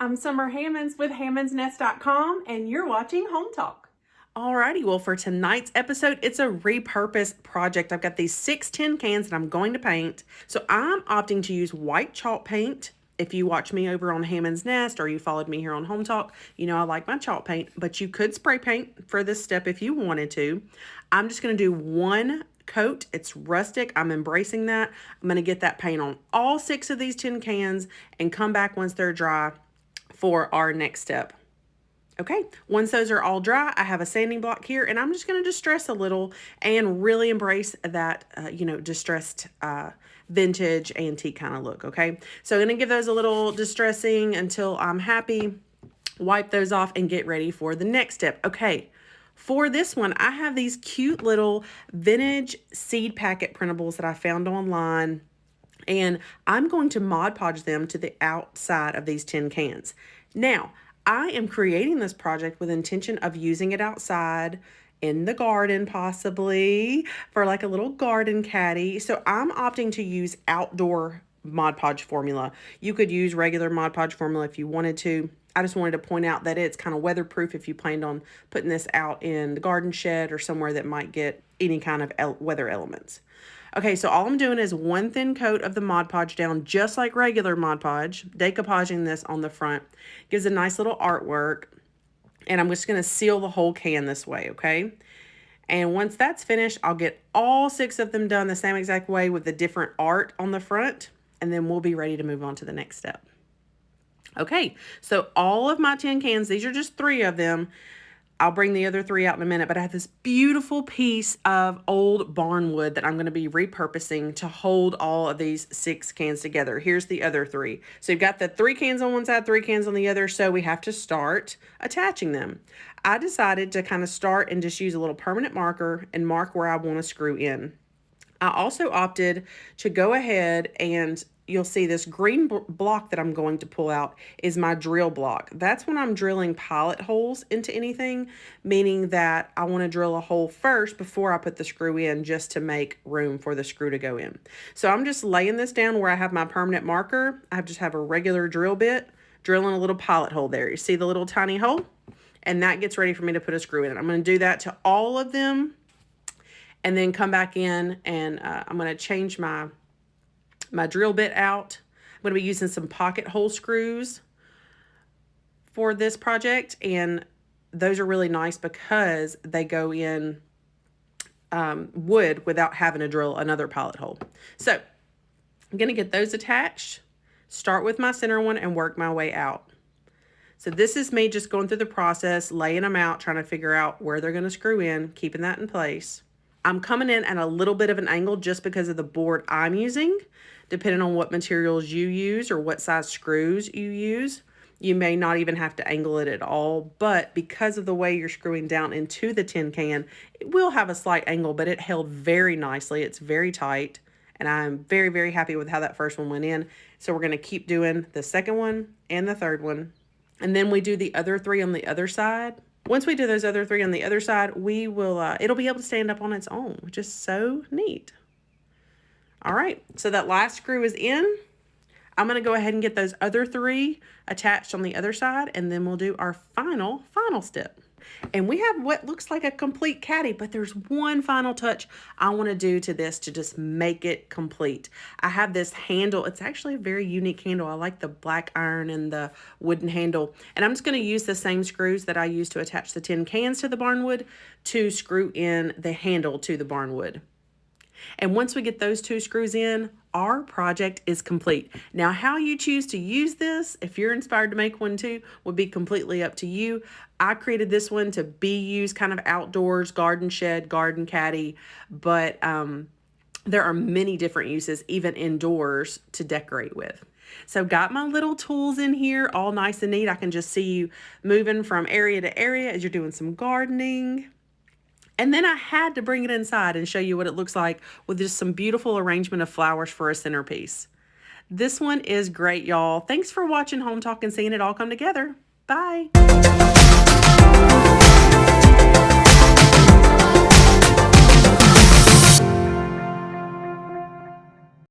I'm Summer Hammonds with hammondsnest.com, and you're watching Hometalk. Alrighty, well, for tonight's episode, it's a repurpose project. I've got these 6 tin cans that I'm going to paint. So I'm opting to use white chalk paint. If you watch me over on Hammond's Nest or you followed me here on Hometalk, you know I like my chalk paint, but you could spray paint for this step if you wanted to. I'm just going to do one coat. It's rustic. I'm embracing that. I'm going to get that paint on all 6 of these tin cans and come back once they're dry for our next step. Okay, once those are all dry, I have a sanding block here, and I'm just going to distress a little and really embrace that, distressed vintage antique kind of look, okay? So I'm going to give those a little distressing until I'm happy, wipe those off, and get ready for the next step. Okay, for this one, I have these cute little vintage seed packet printables that I found online, and I'm going to Mod Podge them to the outside of these tin cans. Now, I am creating this project with intention of using it outside in the garden, possibly for like a little garden caddy. So I'm opting to use outdoor Mod Podge formula. You could use regular Mod Podge formula if you wanted to. I just wanted to point out that it's kind of weatherproof if you planned on putting this out in the garden shed or somewhere that might get any kind of weather elements. Okay, so all I'm doing is one thin coat of the Mod Podge down, just like regular Mod Podge, decoupaging this on the front. Gives a nice little artwork, and I'm just going to seal the whole can this way, okay? And once that's finished, I'll get all 6 of them done the same exact way with the different art on the front, and then we'll be ready to move on to the next step. Okay, so all of my tin cans, these are just 3 of them. I'll bring the other 3 out in a minute, but I have this beautiful piece of old barn wood that I'm going to be repurposing to hold all of these 6 cans together. Here's the other 3. So you've got the 3 cans on one side, 3 cans on the other, so we have to start attaching them. I decided to kind of start and just use a little permanent marker and mark where I want to screw in. I also opted to go ahead and you'll see this green block that I'm going to pull out is my drill block. That's when I'm drilling pilot holes into anything, meaning that I want to drill a hole first before I put the screw in just to make room for the screw to go in. So I'm just laying this down where I have my permanent marker. I just have a regular drill bit, drilling a little pilot hole there. You see the little tiny hole? And that gets ready for me to put a screw in. I'm going to do that to all of them and then come back in and I'm going to change my drill bit out. I'm going to be using some pocket hole screws for this project, and those are really nice because they go in wood without having to drill another pilot hole. So I'm going to get those attached, start with my center one, and work my way out. So this is me just going through the process, laying them out, trying to figure out where they're going to screw in, keeping that in place. I'm coming in at a little bit of an angle just because of the board I'm using. Depending on what materials you use or what size screws you use, you may not even have to angle it at all. But because of the way you're screwing down into the tin can, it will have a slight angle, but it held very nicely. It's very tight, and I'm very, very happy with how that first one went in. So we're going to keep doing the second one and the third one. And then we do the other 3 on the other side. Once we do those other 3 on the other side, we will, it'll be able to stand up on its own, which is so neat. All right, so that last screw is in. I'm going to go ahead and get those other 3 attached on the other side, and then we'll do our final step. And we have what looks like a complete caddy, but there's one final touch I want to do to this to just make it complete. I have this handle. It's actually a very unique handle. I like the black iron and the wooden handle. And I'm just going to use the same screws that I used to attach the tin cans to the barnwood to screw in the handle to the barnwood. And once we get those 2 screws in, our project is complete. Now, how you choose to use this, if you're inspired to make one too, would be completely up to you. I created this one to be used kind of outdoors, garden shed, garden caddy, but there are many different uses, even indoors, to decorate with. So got my little tools in here, all nice and neat. I can just see you moving from area to area as you're doing some gardening. And then I had to bring it inside and show you what it looks like with just some beautiful arrangement of flowers for a centerpiece. This one is great, y'all. Thanks for watching Home Talk and seeing it all come together. Bye.